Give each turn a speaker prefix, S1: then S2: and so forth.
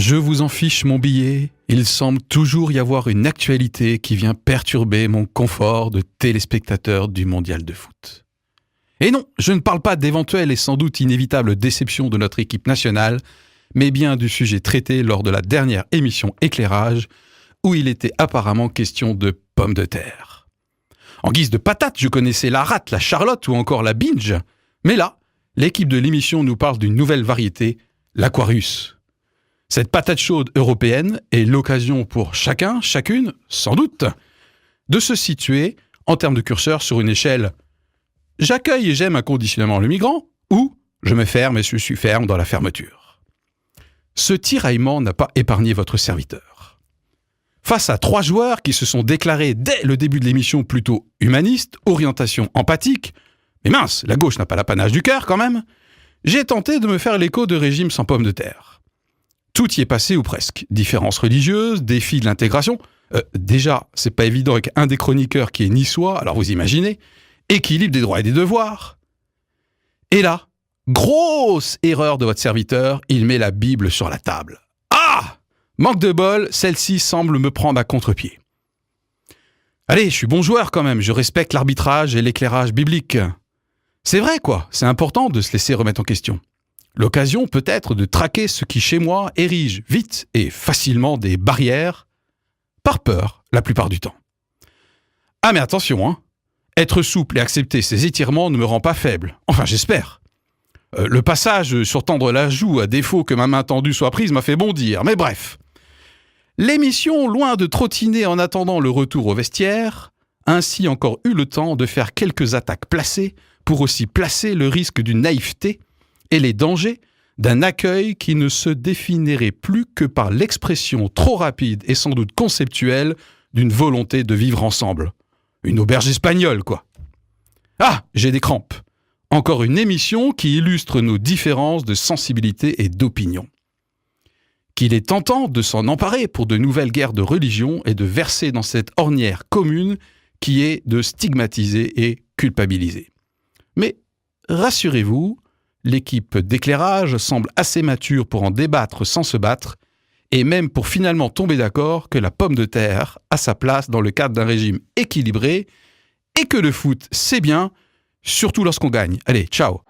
S1: Je vous en fiche mon billet, il semble toujours y avoir une actualité qui vient perturber mon confort de téléspectateur du mondial de foot. Et non, je ne parle pas d'éventuelles et sans doute inévitables déceptions de notre équipe nationale, mais bien du sujet traité lors de la dernière émission Éclairage, où il était apparemment question de pommes de terre. En guise de patates, je connaissais la rate, la charlotte ou encore la binge, mais là, l'équipe de l'émission nous parle d'une nouvelle variété, l'Aquarius. Cette patate chaude européenne est l'occasion pour chacun, chacune, sans doute, de se situer en termes de curseur sur une échelle « j'accueille et j'aime inconditionnellement le migrant » ou « je me ferme et je suis ferme dans la fermeture ». Ce tiraillement n'a pas épargné votre serviteur. Face à 3 joueurs qui se sont déclarés dès le début de l'émission plutôt humanistes, orientation empathique, mais mince, la gauche n'a pas l'apanage du cœur quand même, j'ai tenté de me faire l'écho de régime sans pommes de terre. Tout y est passé ou presque. Différences religieuses, défis de l'intégration. Déjà, c'est pas évident avec un des chroniqueurs qui est niçois, alors vous imaginez. Équilibre des droits et des devoirs. Et là, grosse erreur de votre serviteur, il met la Bible sur la table. Ah! Manque de bol, celle-ci semble me prendre à contre-pied. Allez, je suis bon joueur quand même, je respecte l'arbitrage et l'éclairage biblique. C'est vrai quoi, c'est important de se laisser remettre en question. L'occasion peut-être de traquer ce qui chez moi érige vite et facilement des barrières, par peur la plupart du temps. Ah mais attention, hein, être souple et accepter ces étirements ne me rend pas faible, enfin j'espère. Le passage sur tendre la joue à défaut que ma main tendue soit prise m'a fait bondir, mais bref. L'émission, loin de trottiner en attendant le retour au vestiaire, a ainsi encore eu le temps de faire quelques attaques placées pour aussi placer le risque d'une naïveté et les dangers d'un accueil qui ne se définirait plus que par l'expression trop rapide et sans doute conceptuelle d'une volonté de vivre ensemble. Une auberge espagnole, quoi. Ah, j'ai des crampes. Encore une émission qui illustre nos différences de sensibilité et d'opinion. Qu'il est tentant de s'en emparer pour de nouvelles guerres de religion et de verser dans cette ornière commune qui est de stigmatiser et culpabiliser. Mais rassurez-vous, l'équipe d'éclairage semble assez mature pour en débattre sans se battre, et même pour finalement tomber d'accord que la pomme de terre a sa place dans le cadre d'un régime équilibré, et que le foot, c'est bien, surtout lorsqu'on gagne. Allez, ciao!